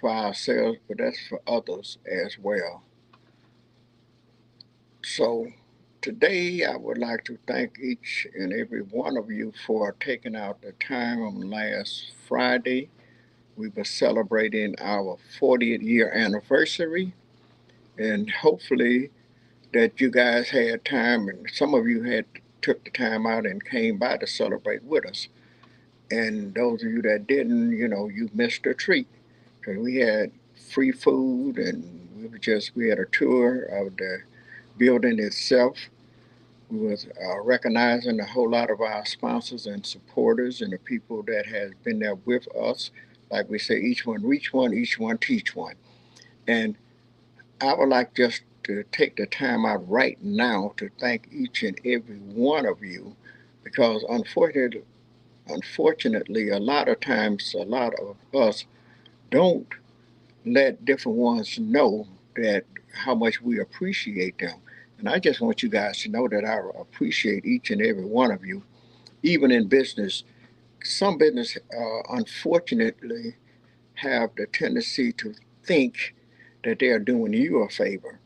for ourselves, but that's for others as well. So today I would like to thank each and every one of you for taking out the time on last Friday. We were celebrating our 40th year anniversary, and hopefully that you guys had time, and some of you had took the time out and came by to celebrate with us. And those of you that didn't, you missed a treat because we had free food, and we had a tour of the building itself. We was recognizing a whole lot of our sponsors and supporters and the people that has been there with us. Like we say, each one reach one, each one teach one. And I would like just to take the time out right now to thank each and every one of you, because unfortunately, a lot of times, a lot of us don't let different ones know that how much we appreciate them. And I just want you guys to know that I appreciate each and every one of you, even in business. Some business, unfortunately, have the tendency to think that they are doing you a favor.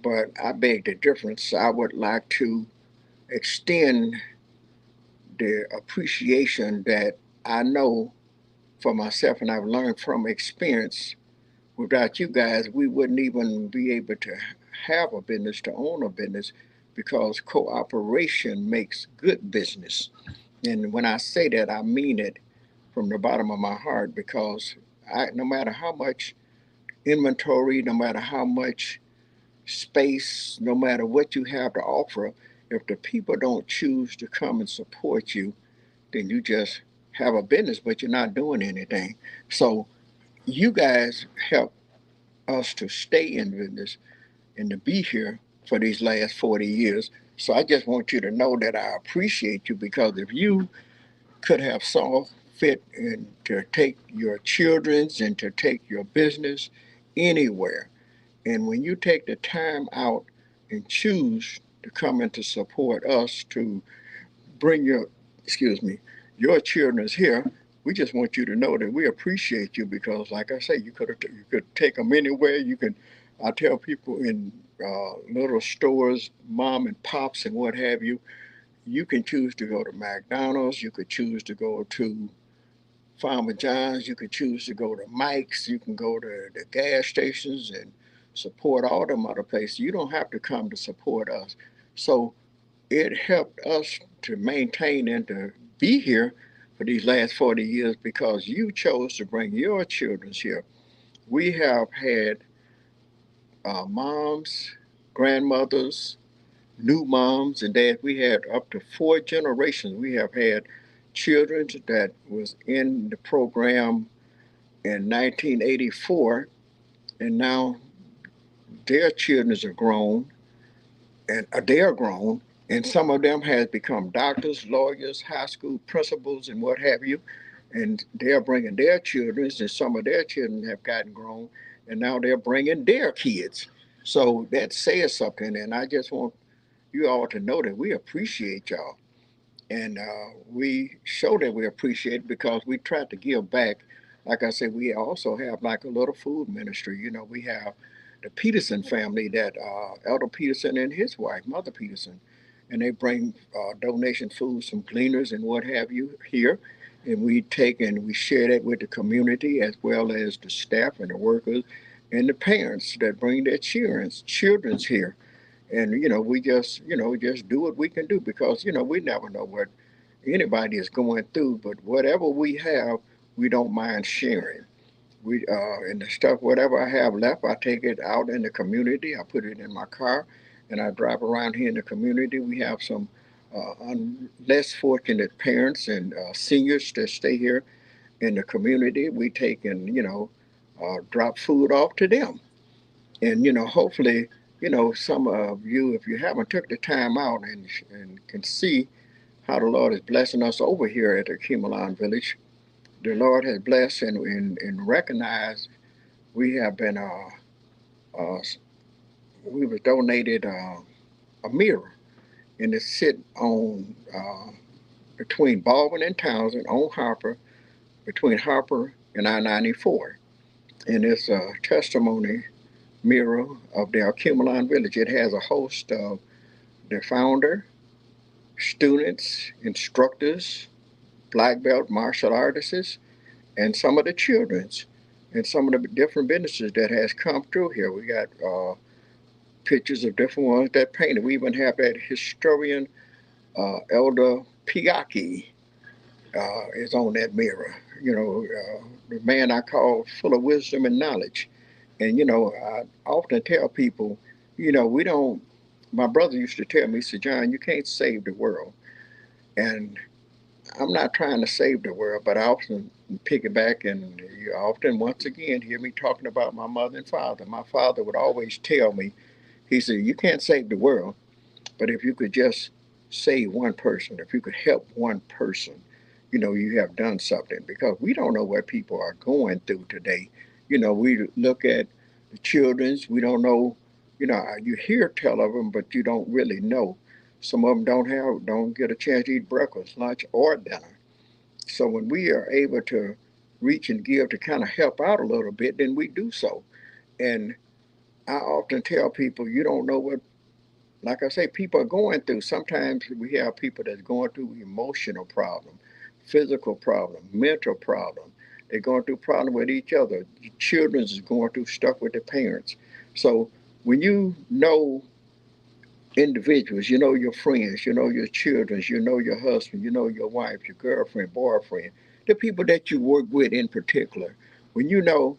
But I beg the difference. I would like to extend the appreciation that I know for myself and I've learned from experience. Without you guys, we wouldn't even be able to have a business, to own a business, because cooperation makes good business. And when I say that, I mean it from the bottom of my heart, because no matter how much inventory, no matter how much space, no matter what you have to offer, if the people don't choose to come and support you, then you just have a business, but you're not doing anything. So you guys help us to stay in business and to be here for these last 40 years. So I just want you to know that I appreciate you, because if you could have saw fit and to take your children's and to take your business anywhere, and when you take the time out and choose to come and to support us to bring your children's here, we just want you to know that we appreciate you, because, like I say, you could take them anywhere. You can, I tell people in little stores, mom and pops and what have you, you can choose to go to McDonald's. You could choose to go to Farmer John's. You could choose to go to Mike's. You can go to the gas stations and support all them other places. You don't have to come to support us. So it helped us to maintain and to be here for these last 40 years, because you chose to bring your children here. We have had moms, grandmothers, new moms and dads. We had up to 4 generations. We have had children that was in the program in 1984, and now their children are grown, and they are grown, and some of them has become doctors, lawyers, high school principals, and what have you. And they're bringing their children, and some of their children have gotten grown, and now they're bringing their kids. So that says something, and I just want you all to know that we appreciate y'all. And we show that we appreciate it because we try to give back. Like I said, we also have like a little food ministry. We have the Peterson family, that Elder Peterson and his wife, Mother Peterson, and they bring donation food, some cleaners and what have you here. And we take and we share that with the community, as well as the staff and the workers and the parents that bring their children's here. And we just do what we can do, because we never know what anybody is going through. But whatever we have, we don't mind sharing. We and the stuff, whatever I have left, I take it out in the community. I put it in my car, and I drive around here in the community. We have some less fortunate parents and seniors that stay here in the community. We take and drop food off to them. And hopefully, some of you, if you haven't took the time out and can see how the Lord is blessing us over here at the Kimalan Village, the Lord has blessed and recognized. We have been uh, we was donated a mirror, and it's sit on between Baldwin and Townsend on Harper, between Harper and I-94. and it's a testimony mirror of the Alkemalon village. It has a host of the founder, students, instructors, black belt martial artists, and some of the children's, and some of the different businesses that has come through here. We got pictures of different ones that painted. We even have that historian, Elder Piaki, is on that mirror. The man I call full of wisdom and knowledge. And I often tell people, we don't. My brother used to tell me, he said, John, you can't save the world. And I'm not trying to save the world, but I often pick it back, and you often, once again, hear me talking about my mother and father. My father would always tell me, he said, you can't save the world, but if you could just save one person, if you could help one person, you have done something, because we don't know what people are going through today. We look at the children's, we don't know, you hear tell of them, but you don't really know. Some of them don't get a chance to eat breakfast, lunch, or dinner. So when we are able to reach and give to kind of help out a little bit, then we do so. And I often tell people, you don't know what, like I say, people are going through. Sometimes we have people that's going through emotional problem, physical problem, mental problem. They're going through problem with each other. Children is going through stuff with their parents. So when you know individuals, your friends, your children, your husband, your wife, your girlfriend, boyfriend, the people that you work with in particular, when you know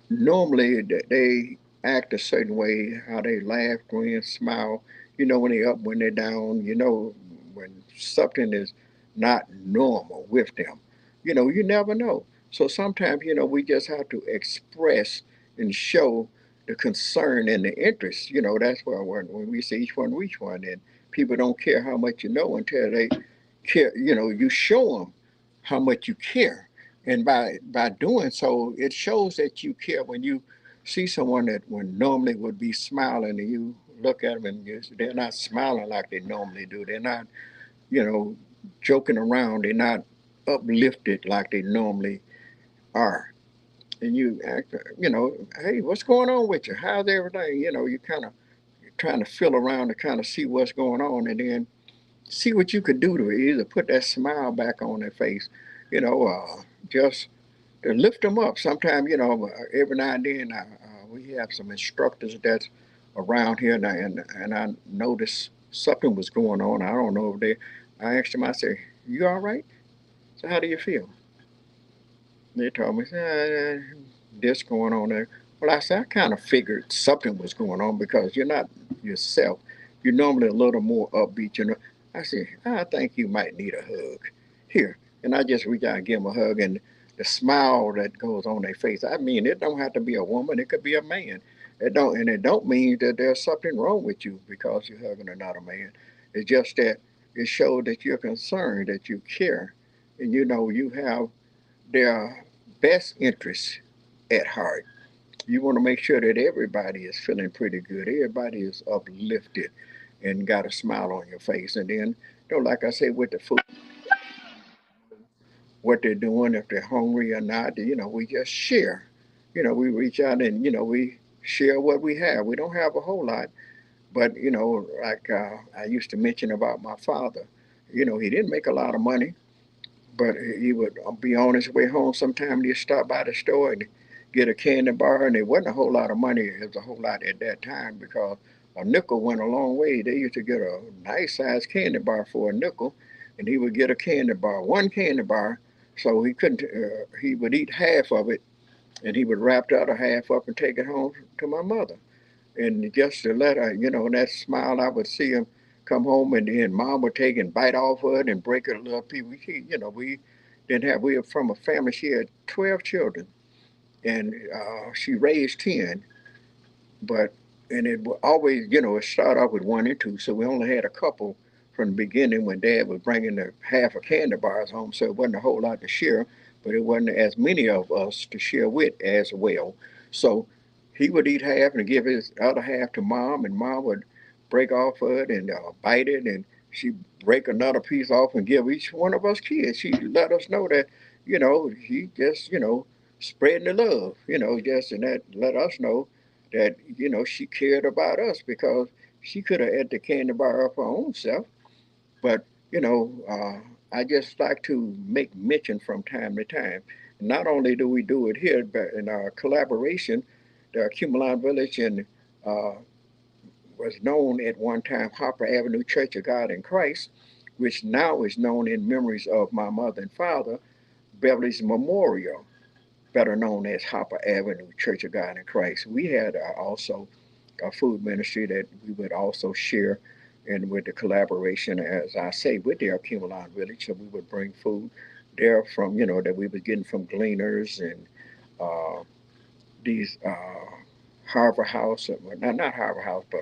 normally they act a certain way, how they laugh, grin, smile, when they're up, when they're down, when something is not normal with them. You never know. So sometimes, we just have to express and show the concern and the interest. That's why when we say each one reach one, and people don't care how much you know until they care. You show them how much you care, and by doing so, it shows that you care. When you see someone that when normally would be smiling, and you look at them and they're not smiling like they normally do. They're not, you know, joking around. They're not uplifted like they normally are. And you act, hey, what's going on with you? How's everything? You kind of trying to feel around to kind of see what's going on, and then see what you could do to either put that smile back on their face, just to lift them up. Sometimes, every now and then we have some instructors that's around here, and I noticed something was going on. I don't know if they. I asked them. I said, "You all right?" So how do you feel? They told me, this going on there. Well, I said, I kind of figured something was going on because you're not yourself. You're normally a little more upbeat. I said, I think you might need a hug. Here. And I just reach out and give them a hug, and the smile that goes on their face. I mean, it don't have to be a woman. It could be a man. It don't mean that there's something wrong with you because you're hugging another man. It's just that it shows that you're concerned, that you care, and you have their best interests at heart. You want to make sure that everybody is feeling pretty good, everybody is uplifted and got a smile on your face. And then, like I said, with the food, what they're doing, if they're hungry or not, we just share. We reach out and, we share what we have. We don't have a whole lot, but, like I used to mention about my father, he didn't make a lot of money, but he would be on his way home sometime. He'd stop by the store and get a candy bar, and it wasn't a whole lot of money. It was a whole lot at that time because a nickel went a long way. They used to get a nice sized candy bar for a nickel, and he would get a candy bar, one candy bar. So he couldn't. He would eat half of it, and he would wrap the other half up and take it home to my mother. And just to let her, that smile, I would see him come home, and then mom would take and bite off of it and break it a little piece. We didn't have, we were from a family, she had 12 children, and she raised 10, but, and it would always, it started off with one and two, so we only had a couple from the beginning when dad was bringing the half of candy bars home, so it wasn't a whole lot to share, but it wasn't as many of us to share with as well. So he would eat half and give his other half to mom, and mom would break off of it and bite it, and she'd break another piece off and give each one of us kids. She let us know that, he just, spreading the love, just and that let us know that, she cared about us because she could have ate the candy bar of her own self. But, I just like to make mention from time to time. Not only do we do it here, but in our collaboration, the Cumulon Village in was known at one time Harper Avenue Church of God in Christ, which now is known in memories of my mother and father, Beverly's Memorial, better known as Harper Avenue Church of God in Christ. We had also a food ministry that we would also share and with the collaboration, as I say, with the Cumulon Village. So we would bring food there from, that we were getting from gleaners and uh, these Harbor House, not Harbor House, but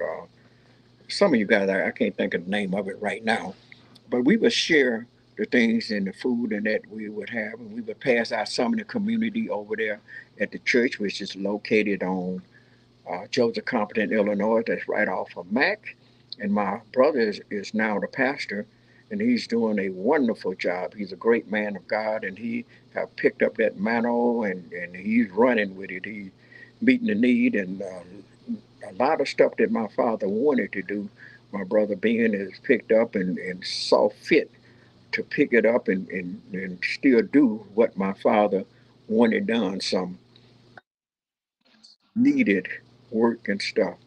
some of you guys, I can't think of the name of it right now, but we would share the things and the food and that we would have, and we would pass out some of the community over there at the church, which is located on Joseph Competent, Illinois. That's right off of Mac. And my brother is now the pastor, and he's doing a wonderful job. He's a great man of God, and he have picked up that mantle and he's running with it. He's meeting the need and a lot of stuff that my father wanted to do. My brother Ben has picked up and saw fit to pick it up and still do what my father wanted done. Some needed work and stuff.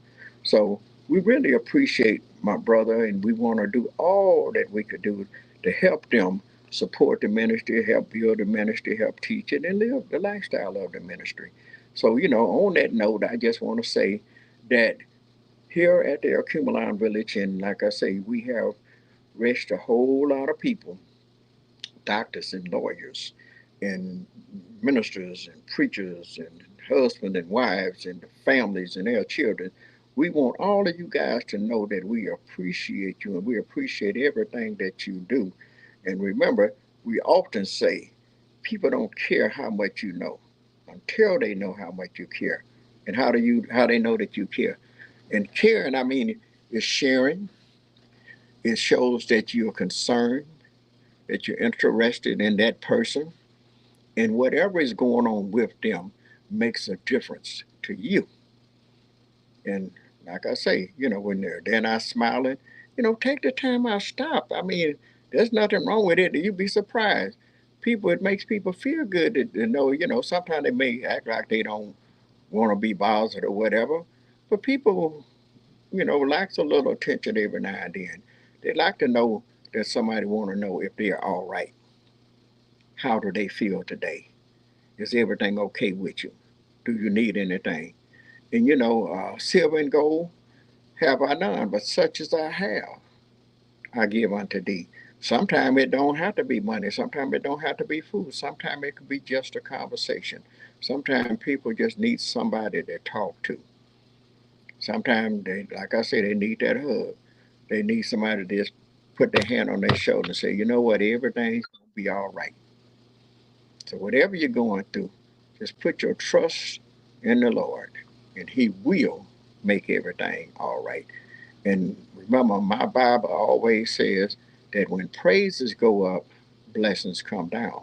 So we really appreciate my brother, and we want to do all that we could do to help them support the ministry, help build the ministry, help teach it, and live the lifestyle of the ministry. So, on that note, I just want to say that here at the Cumulon Village, and like I say, we have reached a whole lot of people, doctors and lawyers and ministers and preachers and husbands and wives and families and their children. We want all of you guys to know that we appreciate you and we appreciate everything that you do. And remember, we often say people don't care how much you know until they know how much you care. And how they know that you care. And caring, I mean, is sharing. It shows that you're concerned, that you're interested in that person, and whatever is going on with them makes a difference to you. And like I say, when they're not smiling, take the time out, stop. I mean, there's nothing wrong with it. You'd be surprised. People, it makes people feel good to know, sometimes they may act like they don't want to be bothered or whatever, but people, likes a little attention every now and then. They like to know that somebody want to know if they're all right. How do they feel today? Is everything okay with you? Do you need anything? And silver and gold have I none, but such as I have, I give unto thee. Sometimes it don't have to be money. Sometimes it don't have to be food. Sometimes it could be just a conversation. Sometimes people just need somebody to talk to. Sometimes they, like I say, they need that hug. They need somebody to just put their hand on their shoulder and say, you know what, everything's gonna be all right. So whatever you're going through, just put your trust in the Lord, and He will make everything all right. And remember, my Bible always says that when praises go up, blessings come down.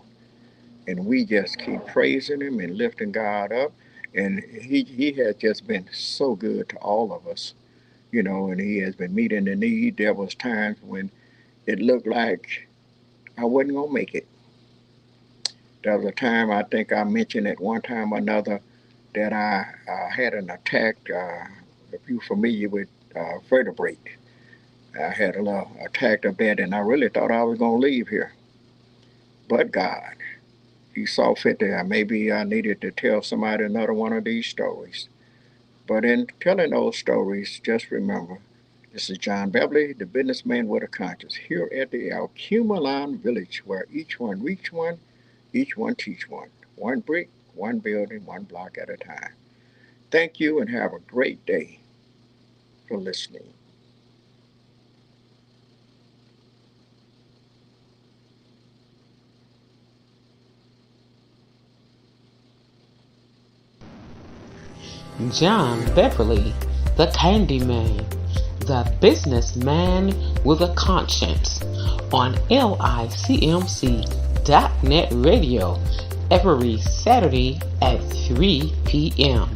And we just keep praising Him and lifting God up. And He has just been so good to all of us, and He has been meeting the need. There was times when it looked like I wasn't gonna make it. There was a time I think I mentioned at one time or another that I had an attack. If you're familiar with vertebrae, I had a little attack of that, and I really thought I was going to leave here. But God, He saw fit that maybe I needed to tell somebody another one of these stories. But in telling those stories, just remember, this is John Beverly, the businessman with a conscience, here at the Alcumalon Village, where each one reach one, each one teach one brick, one building, one block at a time. Thank you and have a great day for listening. John Beverly, the Candyman, the businessman with a conscience on LICMC.net radio every Saturday at 3 p.m.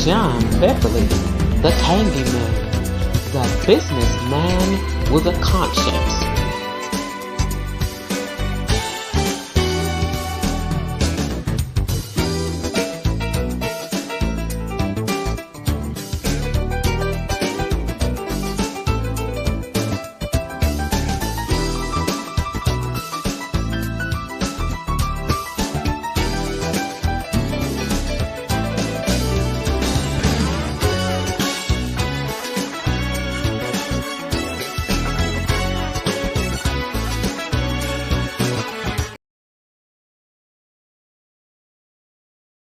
John Beverly, the Candyman, the businessman with a conscience.